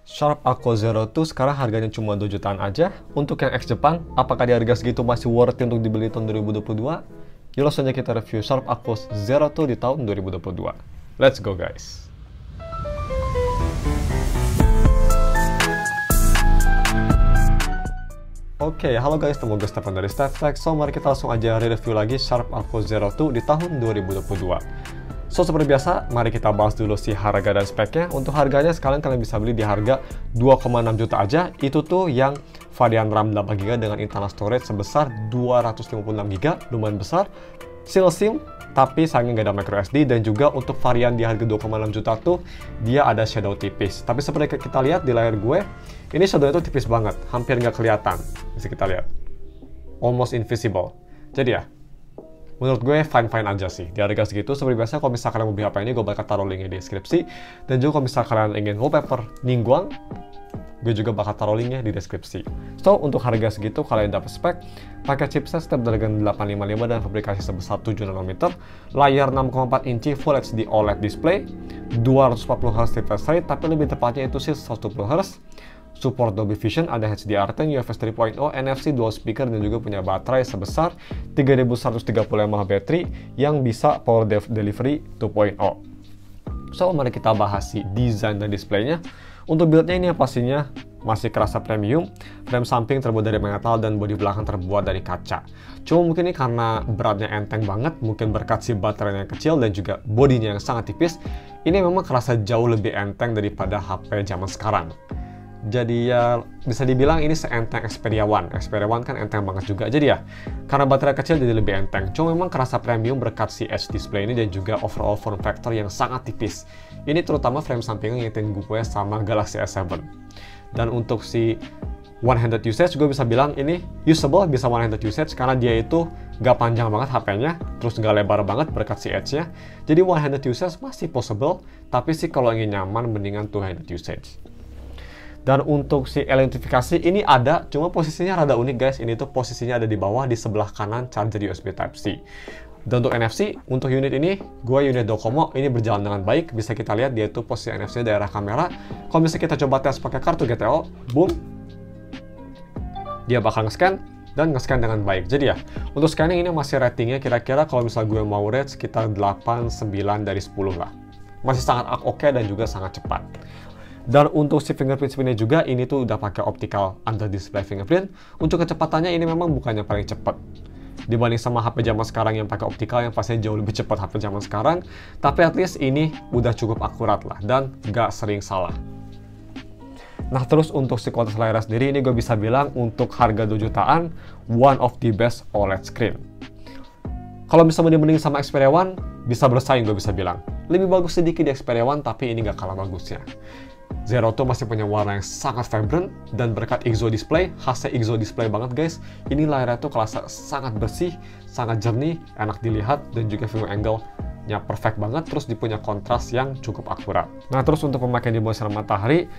Sharp Aqua Zero tuh sekarang harganya cuma 2 jutaan aja. Untuk yang X Jepang, apakah di harga segitu masih worth it untuk dibeli tahun 2022? Yuk langsung aja kita review Sharp Aqua Zero tuh di tahun 2022. Let's go guys! Oke, halo guys, temu gue Stefan dari StatFacts. So, mari kita langsung aja review lagi Sharp Aqua Zero 2 di tahun 2022. So, seperti biasa, mari kita bahas dulu si harga dan speknya. Untuk harganya, sekalian kalian bisa beli di harga 2,6 juta aja. Itu tuh yang varian RAM 8GB dengan internal storage sebesar 256GB, lumayan besar. Single SIM, tapi sayangnya nggak ada microSD. Dan juga untuk varian di harga 2,6 juta tuh, dia ada shadow tipis. Tapi seperti kita lihat di layar gue, ini shadownya tuh tipis banget, hampir nggak kelihatan. Bisa kita lihat. Almost invisible. Jadi ya, menurut gue fine-fine aja sih. Di harga segitu, seperti biasa kalau misalkan kalian mau beli HP ini, gue bakal taruh linknya di deskripsi. Dan juga kalau misalkan kalian ingin wallpaper Ningguang, gue juga bakal taruh linknya di deskripsi. So, untuk harga segitu, kalian dapat spek, pakai chipset Snapdragon 855 dan fabrikasi sebesar 7 nanometer, layar 6,4 inci Full HD OLED display, 240Hz refresh rate, tapi lebih tepatnya itu sih 120Hz, support Dolby Vision, ada HDR10, UFS 3.0, NFC, dual speaker, dan juga punya baterai sebesar 3130 mAh baterai yang bisa power delivery 2.0. So, mari kita bahas si desain dan displaynya. Untuk build-nya ini pastinya masih kerasa premium, frame samping terbuat dari metal dan bodi belakang terbuat dari kaca. Cuma mungkin ini karena beratnya enteng banget, mungkin berkat si baterainya yang kecil dan juga bodinya yang sangat tipis, ini memang kerasa jauh lebih enteng daripada HP zaman sekarang. Jadi ya bisa dibilang ini seenteng Xperia One. Xperia One kan enteng banget juga. Jadi ya, karena baterai kecil jadi lebih enteng. Cuma memang kerasa premium berkat si Edge display ini dan juga overall form factor yang sangat tipis. Ini terutama frame sampingnya ngingetin gue sama Galaxy S7. Dan untuk si one-handed usage, gue bisa bilang ini usable, bisa one-handed usage karena dia itu gak panjang banget HP-nya, terus gak lebar banget berkat si Edge-nya. Jadi one-handed usage masih possible, tapi sih kalau ingin nyaman mendingan two-handed usage. Dan untuk si identifikasi ini ada, cuma posisinya rada unik guys. Ini tuh posisinya ada di bawah, di sebelah kanan charger USB Type-C. Dan untuk NFC, untuk unit ini, gue unit Docomo, ini berjalan dengan baik. Bisa kita lihat dia itu posisi NFC daerah kamera. Kalau misalnya kita coba tes pakai kartu GTO, boom, dia bakal nge-scan dan nge-scan dengan baik. Jadi ya, untuk scanning ini masih ratingnya kira-kira kalau misalnya gue mau rate sekitar 8-9 dari 10 lah. Masih sangat oke dan juga sangat cepat. Dan untuk si fingerprint spinnya juga, ini tuh udah pakai optical under display fingerprint. Untuk kecepatannya ini memang bukannya paling cepat dibanding sama HP zaman sekarang yang pakai optical, yang pastinya jauh lebih cepat HP zaman sekarang. Tapi at least ini udah cukup akurat lah dan nggak sering salah. Nah, terus untuk si kualitas layar sendiri, ini gue bisa bilang untuk harga 2 jutaan, one of the best OLED screen. Kalau misalnya dibanding sama Xperia One, bisa bersaing gue bisa bilang. Lebih bagus sedikit di Xperia One, tapi ini nggak kalah bagusnya. Zero tuh masih punya warna yang sangat vibrant, dan berkat IXO display, khasnya IXO display banget guys, ini layarnya tuh kerasa sangat bersih, sangat jernih, enak dilihat, dan juga view angle-nya perfect banget, terus dia punya kontras yang cukup akurat. Nah, terus untuk pemakaian di bawah sinar matahari,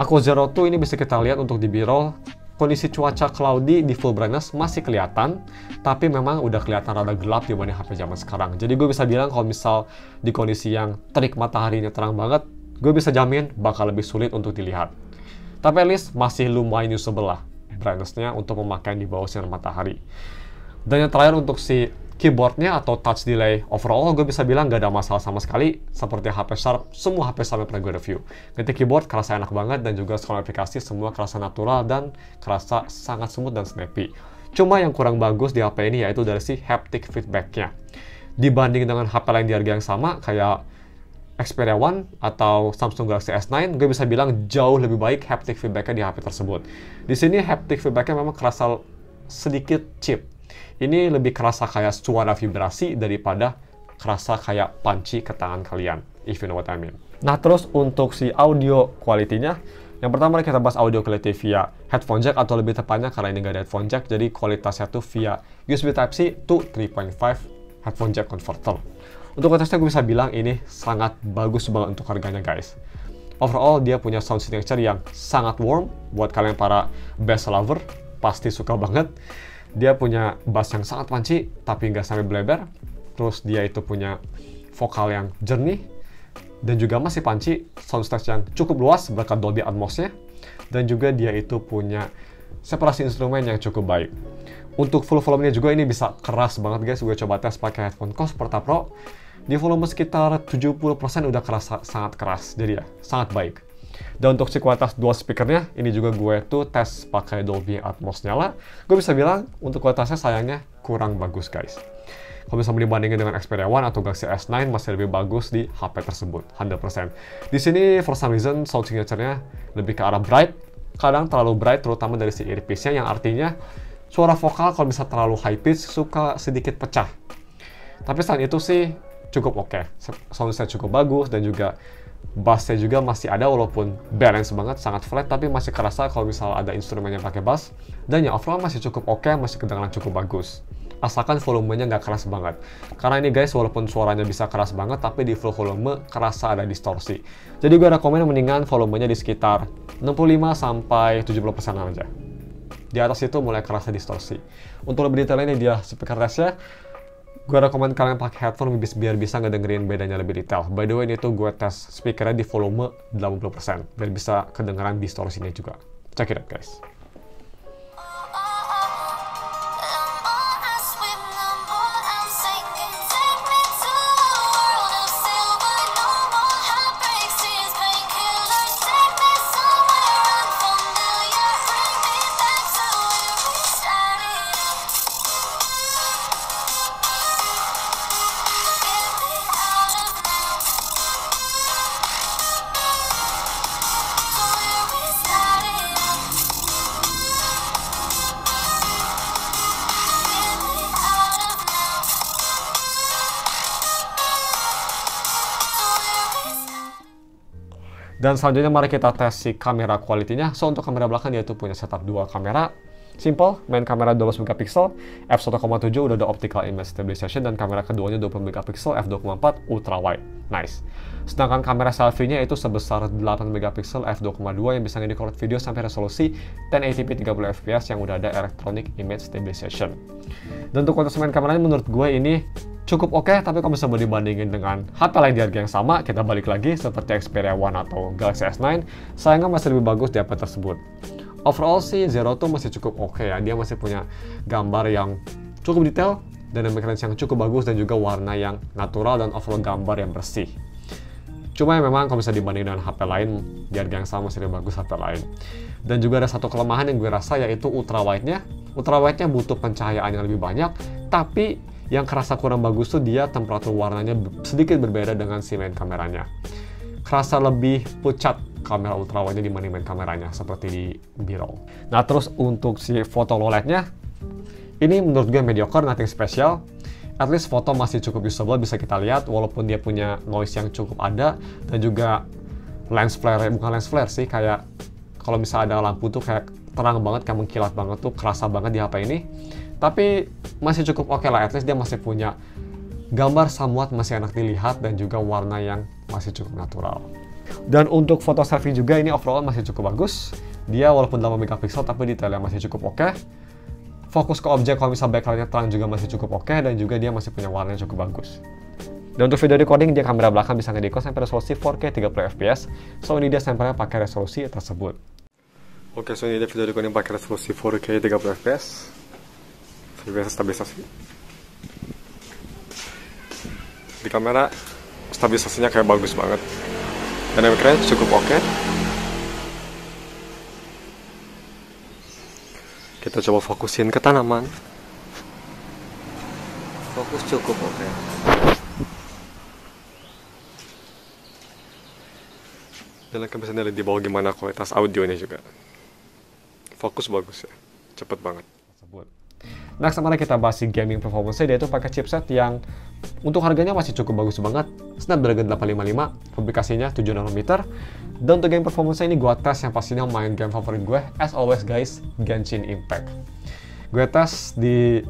Aqua Zero tuh ini bisa kita lihat untuk di B-roll, kondisi cuaca cloudy di full brightness masih kelihatan, tapi memang udah kelihatan rada gelap dibanding HP zaman sekarang. Jadi gue bisa bilang kalau misal di kondisi yang terik mataharinya terang banget, gue bisa jamin bakal lebih sulit untuk dilihat. Tapi at least masih lumayan usable lah brightness-nya untuk pemakaian di bawah sinar matahari. Dan yang terakhir untuk si keyboardnya atau touch delay overall, gue bisa bilang gak ada masalah sama sekali. Seperti HP Sharp, semua HP Sharp yang pernah gue review. Ngetik keyboard kerasa enak banget, dan juga scroll aplikasi semua kerasa natural dan kerasa sangat smooth dan snappy. Cuma yang kurang bagus di HP ini yaitu dari si haptic feedback-nya. Dibanding dengan HP lain di harga yang sama, kayak Xperia One atau Samsung Galaxy S9, gue bisa bilang jauh lebih baik haptic feedback-nya di HP tersebut. Di sini haptic feedback-nya memang kerasa sedikit cheap. Ini lebih kerasa kayak suara vibrasi daripada kerasa kayak punchy ke tangan kalian, if you know what I mean. Nah, terus untuk si audio quality-nya, yang pertama kita bahas audio quality via headphone jack, atau lebih tepatnya karena ini nggak ada headphone jack, jadi kualitasnya tuh via USB Type-C to 3.5 headphone jack converter. Untuk kualitasnya gue bisa bilang ini sangat bagus banget untuk harganya guys. Overall dia punya sound signature yang sangat warm, buat kalian para bass lover pasti suka banget. Dia punya bass yang sangat punchy tapi nggak sampai bleber. Terus dia itu punya vokal yang jernih, dan juga masih panci, soundstage yang cukup luas berkat Dolby Atmos-nya, dan juga dia itu punya separasi instrumen yang cukup baik. Untuk full volume-nya juga ini bisa keras banget guys, gue coba tes pakai headphone KOS Porta Pro, di volume sekitar 70% udah sangat keras, jadi ya sangat baik. Dan untuk si kualitas dual speaker-nya, ini juga gue tuh tes pakai Dolby Atmos nyala, gue bisa bilang untuk kualitasnya sayangnya kurang bagus guys. Kalau misalnya dibandingin dengan Xperia One atau Galaxy S9 masih lebih bagus di HP tersebut, 100%. Di sini for some reason sound signature-nya lebih ke arah bright, kadang terlalu bright terutama dari si earpiece-nya yang artinya suara vokal kalau bisa terlalu high pitch suka sedikit pecah. Tapi selain itu sih cukup oke. Soundnya cukup bagus dan juga bass-nya juga masih ada walaupun balance banget, sangat flat tapi masih kerasa kalau misalnya ada instrumen yang pakai bass. Dan ya overall masih cukup oke, masih kedengaran cukup bagus. Asalkan volumenya nggak keras banget. Karena ini guys, walaupun suaranya bisa keras banget, tapi di full volume kerasa ada distorsi. Jadi gue rekomen mendingan volumenya di sekitar 65-70% aja. Di atas itu mulai kerasa distorsi. Untuk lebih detailnya ini dia speaker testnya. Gue rekomen kalian pakai headphone biar bisa ngedengerin bedanya lebih detail. By the way, ini tuh gue tes speakernya di volume 80%, biar bisa kedengeran distorsinya juga. Check it out guys. Dan selanjutnya mari kita tes si kamera quality-nya. So untuk kamera belakang dia itu punya setup 2 kamera. Simple, main kamera 12 megapiksel, f1.7 udah ada optical image stabilization, dan kamera keduanya 20 megapiksel, f2.4 ultra wide. Nice. Sedangkan kamera selfie-nya itu sebesar 8 megapiksel, f2.2 yang bisa nge-record video sampai resolusi 1080p 30 fps yang udah ada electronic image stabilization. Dan untuk kualitas main kameranya menurut gue ini cukup oke, tapi kalau misalnya dibandingin dengan HP lain di harga yang sama, kita balik lagi seperti Xperia One atau Galaxy S9, sayangnya masih lebih bagus di HP tersebut. Overall sih Zero tuh masih cukup oke ya, dia masih punya gambar yang cukup detail, dynamic range yang cukup bagus, dan juga warna yang natural dan overall gambar yang bersih. Cuma ya memang kalau bisa dibanding dengan HP lain, di harga yang sama masih lebih bagus HP lain. Dan juga ada satu kelemahan yang gue rasa yaitu ultra wide-nya. Ultra wide-nya butuh pencahayaan yang lebih banyak, tapi yang kerasa kurang bagus tuh dia temperatur warnanya sedikit berbeda dengan si main kameranya. Kerasa lebih pucat kamera ultra wide-nya dibanding main kameranya, seperti di B-roll. Nah terus untuk si foto low light-nya, ini menurut gue mediocre, nothing special. At least foto masih cukup usable, bisa kita lihat walaupun dia punya noise yang cukup ada, dan juga lens flare, bukan lens flare sih, kayak kalau misalnya ada lampu tuh kayak terang banget, kayak mengkilat banget tuh, kerasa banget di HP ini. Tapi masih cukup oke lah, at least dia masih punya gambar somewhat masih enak dilihat, dan juga warna yang masih cukup natural. Dan untuk foto selfie juga ini overall masih cukup bagus. Dia walaupun 8 megapiksel tapi detailnya masih cukup oke. Fokus ke objek kalau misal backlightnya terang juga masih cukup oke, dan juga dia masih punya warna yang cukup bagus. Dan untuk video recording, dia kamera belakang bisa nge-record sampai resolusi 4K 30 fps. So ini dia sampelnya pakai resolusi tersebut. Oke, so ini dia video recording pakai resolusi 4K 30 fps. Biasa stabilisasi. Di kamera stabilisasinya kayak bagus banget. Dynamic range cukup oke. Kita coba fokusin ke tanaman. Fokus cukup oke. Dan kalian bisa lihat di bawah gimana kualitas audionya juga. Fokus bagus ya, cepet banget. Next, mari kita bahas si gaming performance. Dia itu pakai chipset yang untuk harganya masih cukup bagus banget, Snapdragon 855, publikasinya 7 nanometer. Dan untuk game performance ini gue tes yang pastinya main game favorit gue, as always guys, Genshin Impact. Gue tes di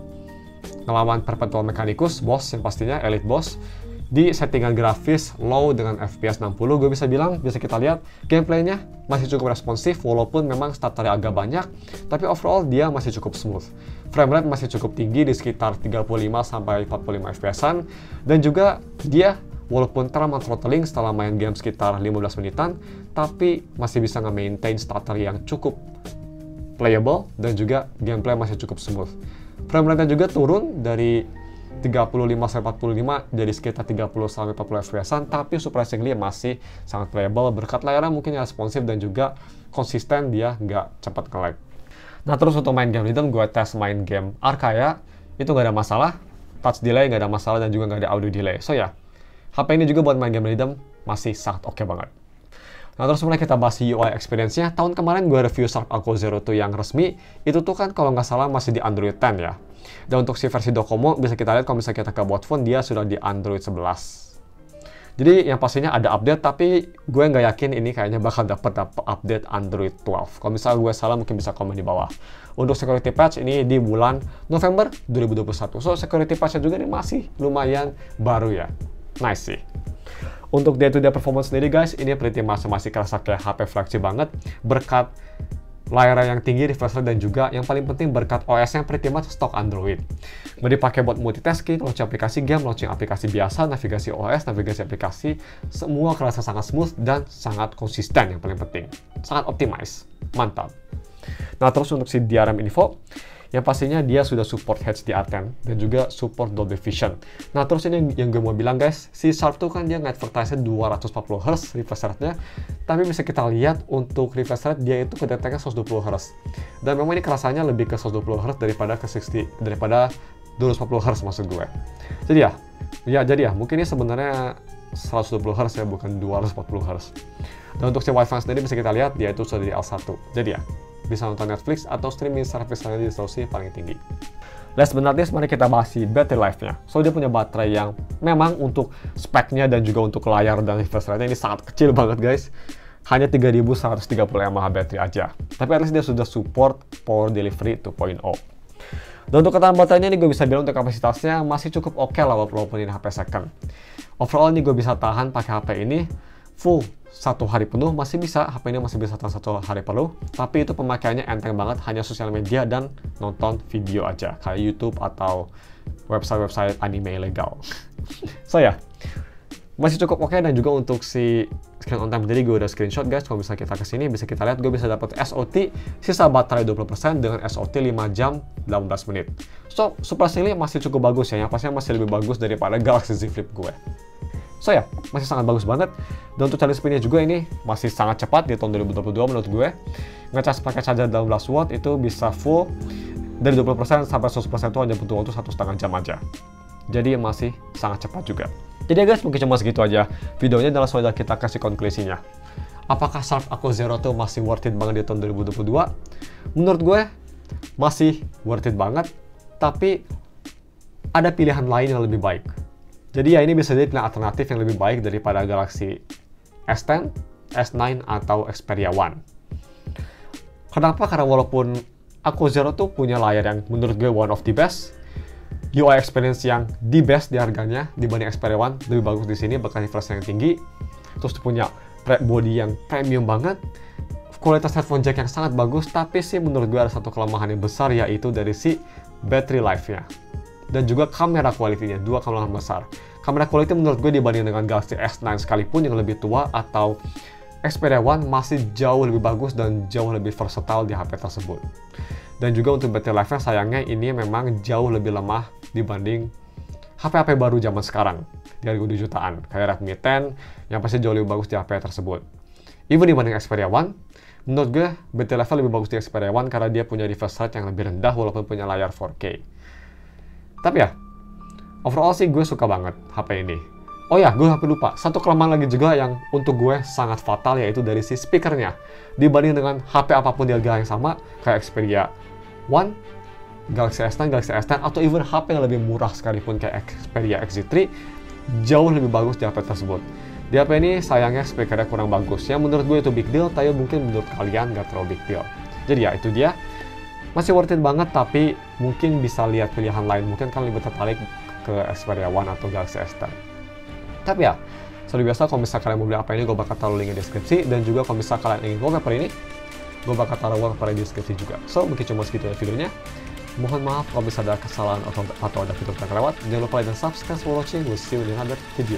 ngelawan Perpetual Mechanicus, boss yang pastinya elite boss, di settingan grafis low dengan FPS 60. Gue bisa bilang, bisa kita lihat gameplaynya masih cukup responsif walaupun memang starternya agak banyak, tapi overall dia masih cukup smooth. Frame rate masih cukup tinggi di sekitar 35-45 fps-an, dan juga dia walaupun terlalu throttling setelah main game sekitar 15 menitan, tapi masih bisa nge-maintain starter yang cukup playable dan juga gameplay masih cukup smooth. Frame rate-nya juga turun dari 35-45 jadi sekitar 30-40 fps-an, tapi surprisingly masih sangat playable berkat layarnya mungkin yang responsif dan juga konsisten, dia nggak cepat nge-lag. Nah terus untuk main game rhythm, gue tes main game Arkaya, itu nggak ada masalah, touch delay nggak ada masalah dan juga nggak ada audio delay. So ya, HP ini juga buat main game rhythm masih sangat oke banget. Nah terus mulai kita bahas UI experience-nya. Tahun kemarin gue review Sharp Aqua Zero 2 yang resmi, itu tuh kan kalau nggak salah masih di Android 10 ya. Dan untuk si versi Docomo, bisa kita lihat kalau misalnya kita ke bot phone, dia sudah di Android 11. Jadi yang pastinya ada update, tapi gue nggak yakin ini kayaknya bakal dapat update Android 12. Kalau misalnya gue salah, mungkin bisa komen di bawah. Untuk security patch ini di bulan November 2021. So security patch-nya juga ini masih lumayan baru ya. Nice sih. Untuk day-to-day performance sendiri guys, ini pretty much masih kerasa kayak HP flagship banget berkat layar yang tinggi, refresh rate, dan juga yang paling penting berkat OS yang pretty much stok Android. Mau dipakai buat multitasking, launching aplikasi game, launching aplikasi biasa, navigasi OS, navigasi aplikasi, semua kerasa sangat smooth dan sangat konsisten yang paling penting. Sangat optimize. Mantap. Nah terus untuk si DRM info, yang pastinya dia sudah support HDR10 dan juga support Dolby Vision. Nah terus ini yang gue mau bilang guys, si Sharp tuh kan dia nge-advertise 240Hz refresh rate-nya, tapi bisa kita lihat untuk refresh rate dia itu kedeteknya 120Hz. Dan memang ini kerasanya lebih ke 120Hz daripada ke 60, daripada 240Hz maksud gue. Jadi ya mungkin ini sebenarnya 120Hz ya, bukan 240Hz. Dan untuk si Wi-Fi sendiri bisa kita lihat dia itu sudah di L1. Jadi ya, bisa nonton Netflix atau streaming service lainnya di resolusi paling tinggi. Last but not least, mari kita bahas si battery life-nya. So, dia punya baterai yang memang untuk speknya dan juga untuk layar dan refresh rate-nya ini sangat kecil banget guys. Hanya 3130 mAh baterai aja. Tapi at least dia sudah support Power Delivery 2.0. Dan untuk ketahanan baterainya ini gue bisa bilang untuk kapasitasnya masih cukup oke lah walaupun ini HP second. Overall ini gue bisa tahan pakai HP ini full 1 hari penuh, masih bisa, HP ini masih bisa tahan 1 hari penuh, tapi itu pemakaiannya enteng banget, hanya sosial media dan nonton video aja, kayak YouTube atau website-website anime ilegal. So ya, masih cukup oke. Dan juga untuk si screen on time, jadi gue udah screenshot guys, kalau bisa kita kesini, bisa kita lihat, gue bisa dapat SOT, sisa baterai 20% dengan SOT 5 jam 18 menit. So, surprisingly masih cukup bagus ya, yang pastinya masih lebih bagus daripada Galaxy Z Flip gue. So ya, masih sangat bagus banget. Dan untuk charging speed-nya juga ini masih sangat cepat di tahun 2022 menurut gue. Ngecas pakai charger 18 watt itu bisa full dari 20% sampai 100% itu hanya butuh waktu 1,5 jam aja. Jadi masih sangat cepat juga. Jadi ya guys, mungkin cuma segitu aja videonya, dan langsung aja kita kasih konklusinya. Apakah Sharp Aqua Zero 2 masih worth it banget di tahun 2022? Menurut gue masih worth it banget, tapi ada pilihan lain yang lebih baik. Jadi ya ini bisa jadi pilihan alternatif yang lebih baik daripada Galaxy S10, S9, atau Xperia One. Kenapa? Karena walaupun Aqua Zero tuh punya layar yang menurut gue one of the best, UI experience yang the best di harganya dibanding Xperia One, lebih bagus di sini, bahkan refresh yang tinggi, terus punya body yang premium banget, kualitas headphone jack yang sangat bagus, tapi sih menurut gue ada satu kelemahan yang besar, yaitu dari si battery life-nya. Dan juga kamera quality-nya, 2 kelemahan besar. Kamera quality menurut gue dibanding dengan Galaxy S9 sekalipun yang lebih tua atau Xperia One masih jauh lebih bagus dan jauh lebih versatile di HP tersebut. Dan juga untuk battery life-nya sayangnya ini memang jauh lebih lemah dibanding HP-HP baru zaman sekarang di harga 2 jutaan kayak Redmi 10 yang pasti jauh lebih bagus di HP tersebut. Even dibanding Xperia One, menurut gue battery life-nya lebih bagus di Xperia One karena dia punya refresh rate yang lebih rendah walaupun punya layar 4K. Tapi ya, overall sih gue suka banget HP ini. Oh ya, gue hampir lupa. Satu kelemahan lagi juga yang untuk gue sangat fatal, yaitu dari si speakernya. Dibanding dengan HP apapun di harga yang sama, kayak Xperia One, Galaxy S9, Galaxy S10, atau even HP yang lebih murah sekalipun kayak Xperia XZ3, jauh lebih bagus di HP tersebut. Di HP ini sayangnya speakernya kurang bagus. Yang menurut gue itu big deal, tapi mungkin menurut kalian nggak terlalu big deal. Jadi ya, itu dia. Masih worth it banget, tapi mungkin bisa lihat pilihan lain. Mungkin kan lebih tertarik ke Xperia One atau Galaxy S10. Tapi ya, seperti biasa kalau misalnya kalian mau beli apa ini, gue bakal taruh link di deskripsi. Dan juga kalau misalnya kalian ingin wallpaper ini, gue bakal taruh wallpaper di deskripsi juga. So, mungkin cuma segitu ya videonya. Mohon maaf kalau misalnya ada kesalahan atau ada fitur yang kelewat. Jangan lupa like dan subscribe for watching. We'll see you in another video.